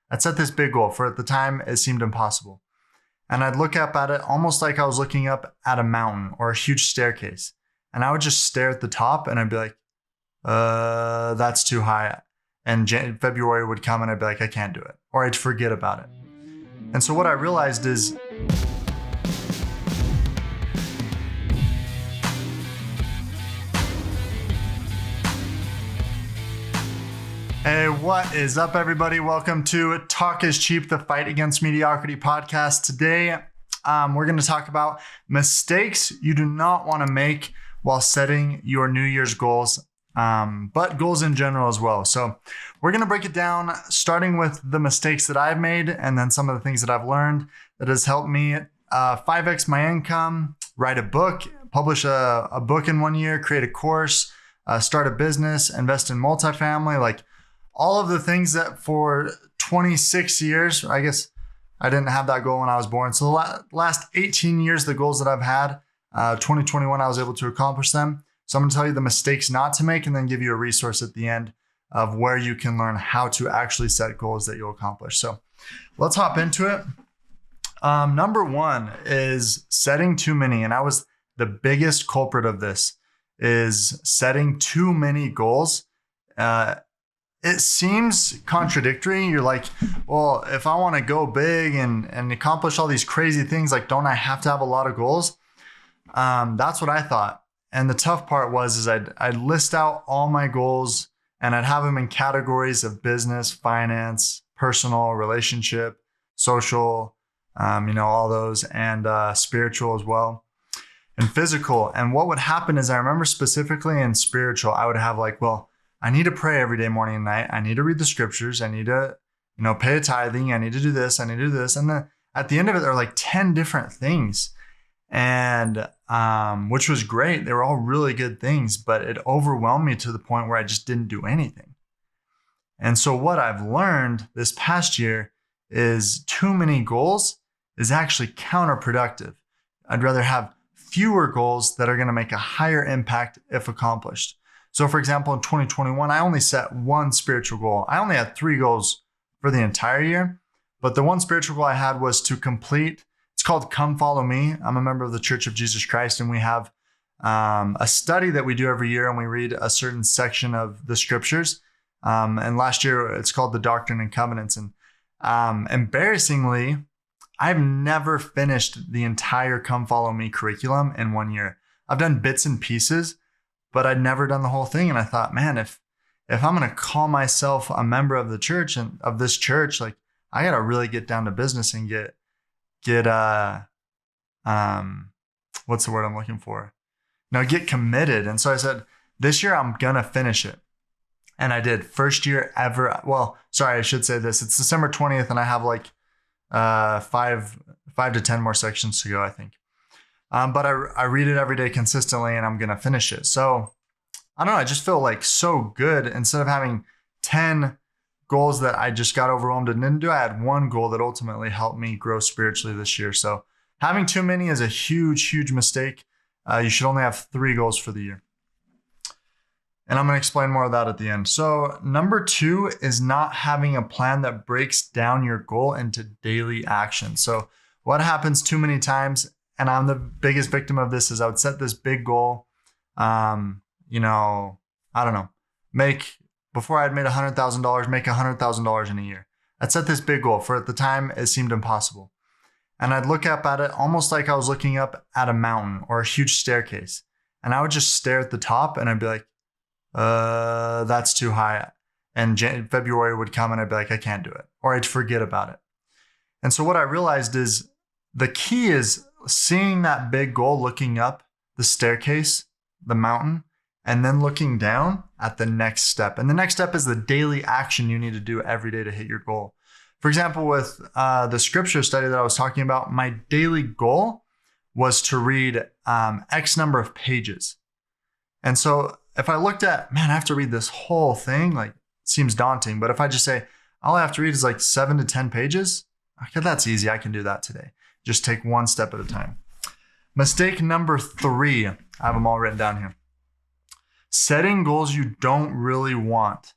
I'd set this big goal. For at the time, it seemed impossible. And I'd look up at it almost like I was looking up at a mountain or a huge staircase. And I would just stare at the top and I'd be like, that's too high. And February would come and I'd be like, I can't do it. Or I'd forget about it. And so what I realized is Hey, what is up, everybody? Welcome to Talk is Cheap, the Fight Against Mediocrity podcast. Today, we're going to talk about mistakes you do not want to make while setting your New Year's goals, but goals in general as well. So we're going to break it down, starting with the mistakes that I've made and then some of the things that I've learned that has helped me 5x my income, write a book, publish a book in 1 year, create a course, start a business, invest in multifamily, like all of the things that for 26 years, I guess I didn't have that goal when I was born. So the last 18 years, the goals that I've had, 2021, I was able to accomplish them. So I'm going to tell you the mistakes not to make and then give you a resource at the end of where you can learn how to actually set goals that you'll accomplish. So let's hop into it. Number one is setting too many. And I was the biggest culprit of this, is setting too many goals. It seems contradictory. You're like, well, if I want to go big and accomplish all these crazy things, like, don't I have to have a lot of goals? That's what I thought. And the tough part was I'd list out all my goals and I'd have them in categories of business, finance, personal, relationship, social, all those, and spiritual as well, and physical. And what would happen is I remember specifically in spiritual, I would have like, well, I need to pray every day, morning and night. I need to read the scriptures. I need to, pay a tithing. I need to do this. I need to do this. And then at the end of it, there are like 10 different things, and which was great. They were all really good things, but it overwhelmed me to the point where I just didn't do anything. And so what I've learned this past year is too many goals is actually counterproductive. I'd rather have fewer goals that are going to make a higher impact if accomplished. So for example, in 2021, I only set one spiritual goal. I only had 3 goals for the entire year, but the one spiritual goal I had was to complete, it's called Come Follow Me. I'm a member of the Church of Jesus Christ, and we have a study that we do every year, and we read a certain section of the scriptures. And last year, it's called the Doctrine and Covenants. And embarrassingly, I've never finished the entire Come Follow Me curriculum in 1 year. I've done bits and pieces, but I'd never done the whole thing. And I thought, man, if I'm going to call myself a member of the church and of this church, like, I got to really get down to business and get what's the word I'm looking for? Get committed. And so I said, this year I'm going to finish it. And I did. First year ever. Well, sorry, I should say this. It's December 20th and I have like 5 to 10 more sections to go, I think. But I read it every day consistently and I'm going to finish it. So I don't know. I just feel like so good. Instead of having 10 goals that I just got overwhelmed and didn't do, I had one goal that ultimately helped me grow spiritually this year. So having too many is a huge, huge mistake. You should only have 3 goals for the year. And I'm going to explain more of that at the end. So number 2 is not having a plan that breaks down your goal into daily action. So what happens too many times, and I'm the biggest victim of this, is I would set this big goal. I don't know, before I'd made $100,000, make $100,000 in a year. I'd set this big goal. For at the time, it seemed impossible. And I'd look up at it almost like I was looking up at a mountain or a huge staircase. And I would just stare at the top and I'd be like, that's too high. And February would come and I'd be like, I can't do it. Or I'd forget about it. And so what I realized is the key is seeing that big goal, looking up the staircase, the mountain, and then looking down at the next step. And the next step is the daily action you need to do every day to hit your goal. For example, with the scripture study that I was talking about, my daily goal was to read X number of pages. And so if I looked at, man, I have to read this whole thing, like, it seems daunting. But if I just say, all I have to read is like 7 to 10 pages, okay, that's easy. I can do that today. Just take one step at a time. Mistake number 3, I have them all written down here. Setting goals you don't really want.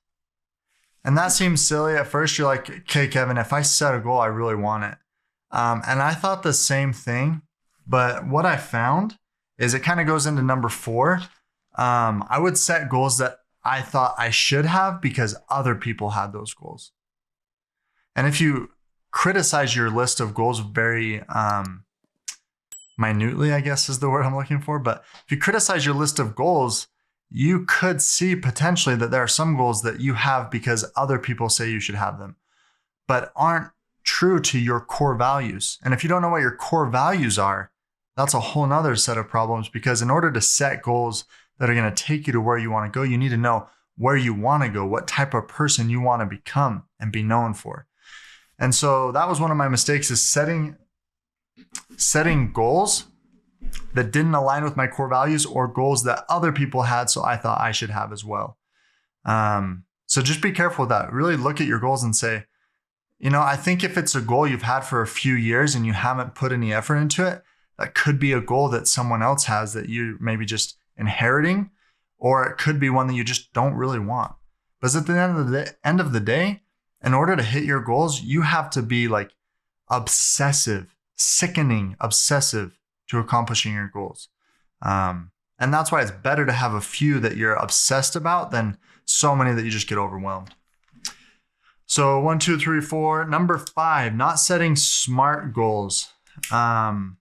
And that seems silly. At first, you're like, okay, Kevin, if I set a goal, I really want it. And I thought the same thing. But what I found is it kind of goes into number 4. I would set goals that I thought I should have because other people had those goals. And if you criticize your list of goals very minutely, I guess is the word I'm looking for. But if you criticize your list of goals, you could see potentially that there are some goals that you have because other people say you should have them, but aren't true to your core values. And if you don't know what your core values are, that's a whole nother set of problems, because in order to set goals that are going to take you to where you want to go, you need to know where you want to go, what type of person you want to become and be known for. And so that was one of my mistakes, is setting goals that didn't align with my core values, or goals that other people had, so I thought I should have as well. So just be careful with that. Really look at your goals and say, I think if it's a goal you've had for a few years and you haven't put any effort into it, that could be a goal that someone else has that you maybe just inheriting, or it could be one that you just don't really want. But at the end of the day, in order to hit your goals, you have to be like obsessive, sickening obsessive to accomplishing your goals. And that's why it's better to have a few that you're obsessed about than so many that you just get overwhelmed. So 1, 2, 3, 4. Number 5, not setting SMART goals. And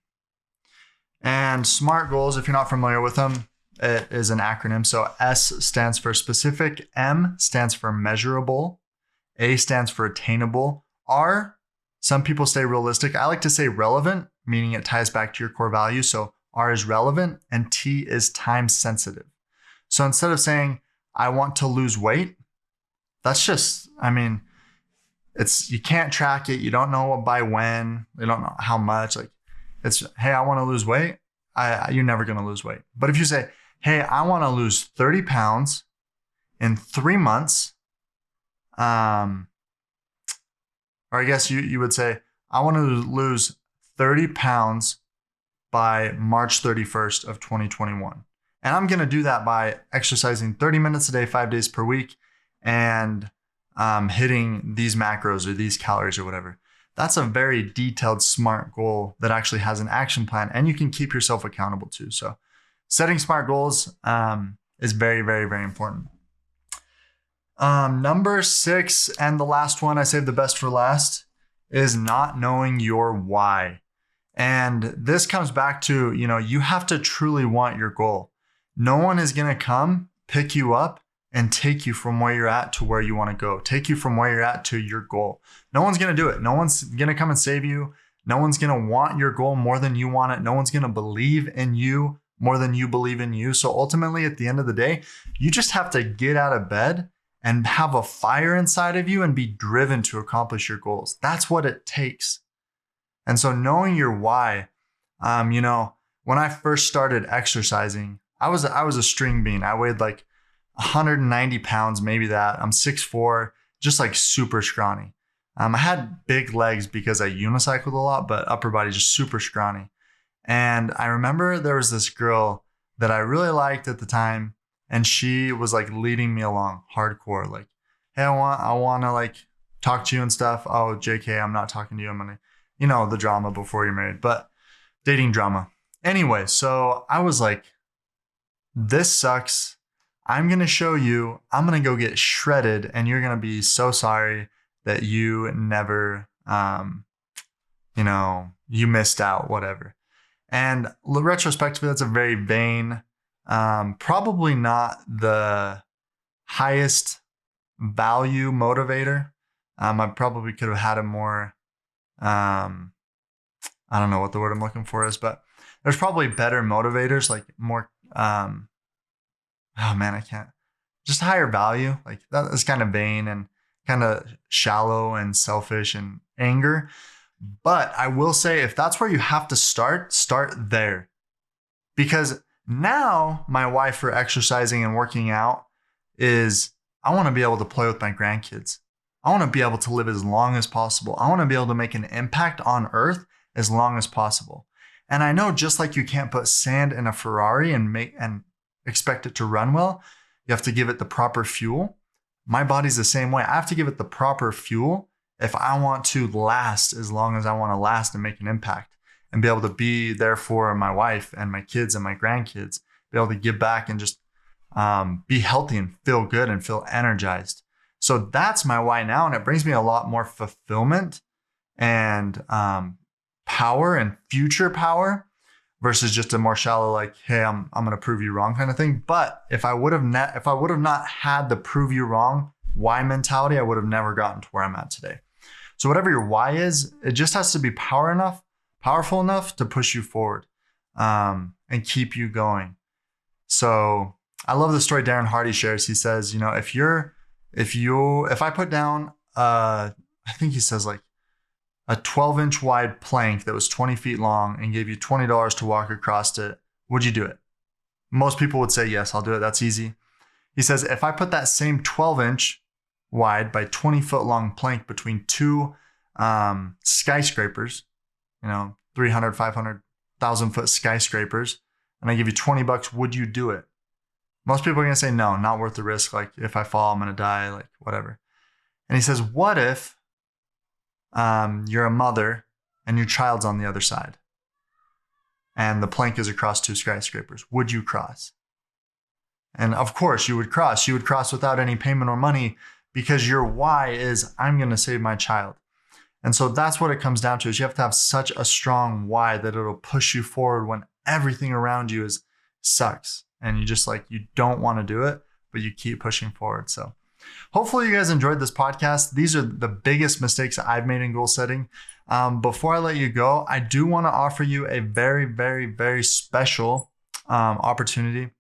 SMART goals, if you're not familiar with them, it is an acronym. So S stands for specific, M stands for measurable, A stands for attainable, R, some people say realistic. I like to say relevant, meaning it ties back to your core values. So R is relevant, and T is time sensitive. So instead of saying, I want to lose weight, that's just, you can't track it. You don't know by when, you don't know how much. Like, it's, hey, I want to lose weight. You're never going to lose weight. But if you say, hey, I want to lose 30 pounds in 3 months, or I guess you would say, I want to lose 30 pounds by March 31st of 2021. And I'm going to do that by exercising 30 minutes a day, 5 days per week, and hitting these macros or these calories or whatever. That's a very detailed, SMART goal that actually has an action plan, and you can keep yourself accountable to. So setting SMART goals is very, very, very important. Number 6, and the last one, I saved the best for last, is not knowing your why. And this comes back to, you have to truly want your goal. No one is going to come pick you up and take you from where you're at to where you want to go, take you from where you're at to your goal. No one's going to do it. No one's going to come and save you. No one's going to want your goal more than you want it. No one's going to believe in you more than you believe in you. So ultimately, at the end of the day, you just have to get out of bed and have a fire inside of you and be driven to accomplish your goals. That's what it takes. And so knowing your why, when I first started exercising, I was a string bean. I weighed like 190 pounds, maybe that. I'm 6'4", just like super scrawny. I had big legs because I unicycled a lot, but upper body just super scrawny. And I remember there was this girl that I really liked at the time, and she was like leading me along hardcore. Like, hey, I want to like talk to you and stuff. Oh, JK, I'm not talking to you. I'm gonna, the drama before you're married, but dating drama. Anyway, so I was like, this sucks. I'm going to show you, I'm going to go get shredded, and you're going to be so sorry that you never, you missed out, whatever. And retrospectively, that's a very vain, probably not the highest value motivator. I probably could have had a more, I don't know what the word I'm looking for is, but there's probably better motivators, like more, I can't. Just higher value. Like that is kind of vain and kind of shallow and selfish and anger. But I will say, if that's where you have to start there. Because now my why for exercising and working out is I want to be able to play with my grandkids. I want to be able to live as long as possible. I want to be able to make an impact on earth as long as possible. And I know, just like you can't put sand in a Ferrari and expect it to run well, you have to give it the proper fuel. My body's the same way. I have to give it the proper fuel if I want to last as long as I want to last and make an impact and be able to be there for my wife and my kids and my grandkids, be able to give back and just be healthy and feel good and feel energized. So that's my why now. And it brings me a lot more fulfillment and power and future power versus just a more shallow, like, hey, I'm going to prove you wrong kind of thing. But if I would have not had the prove you wrong why mentality, I would have never gotten to where I'm at today. So whatever your why is, it just has to be powerful enough to push you forward and keep you going. So I love the story Darren Hardy shares. He says, if I put down, I think he says like a 12-inch wide plank that was 20 feet long and gave you $20 to walk across it, would you do it? Most people would say, yes, I'll do it. That's easy. He says, if I put that same 12-inch wide by 20-foot long plank between two skyscrapers, 300, 500,000 foot skyscrapers, and I give you $20, would you do it? Most people are going to say, no, not worth the risk. Like, if I fall, I'm going to die, like whatever. And he says, what if you're a mother and your child's on the other side and the plank is across two skyscrapers? Would you cross? And of course you would cross. You would cross without any payment or money because your why is, I'm going to save my child. And so that's what it comes down to, is you have to have such a strong why that it'll push you forward when everything around you sucks. And you just you don't want to do it, but you keep pushing forward. So hopefully you guys enjoyed this podcast. These are the biggest mistakes I've made in goal setting. Before I let you go, I do want to offer you a very, very, very special opportunity.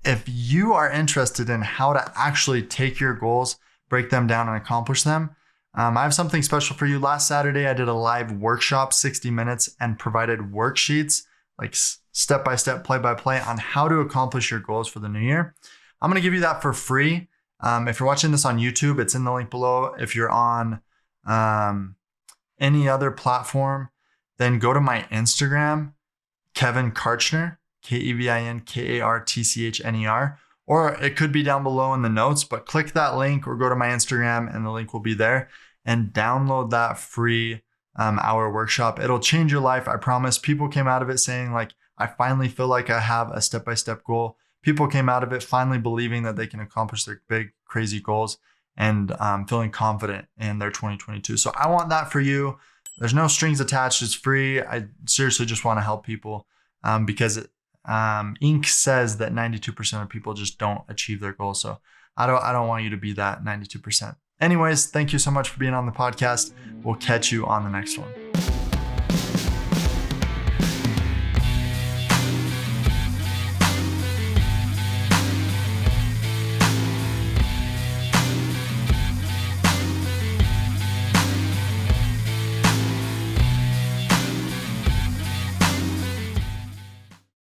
If you are interested in how to actually take your goals, break them down and accomplish them, I have something special for you. Last Saturday, I did a live workshop, 60 minutes, and provided worksheets, like step-by-step, play-by-play on how to accomplish your goals for the new year. I'm going to give you that for free. If you're watching this on YouTube, it's in the link below. If you're on any other platform, then go to my Instagram, Kevin Kartchner, KevinKartchner, or it could be down below in the notes, but click that link or go to my Instagram and the link will be there, and download that free hour workshop. It'll change your life. I promise. People came out of it saying, like, I finally feel like I have a step-by-step goal. People came out of it finally believing that they can accomplish their big, crazy goals and feeling confident in their 2022. So I want that for you. There's no strings attached. It's free. I seriously just want to help people because Inc. says that 92% of people just don't achieve their goals. So I don't want you to be that 92%. Anyways, thank you so much for being on the podcast. We'll catch you on the next one.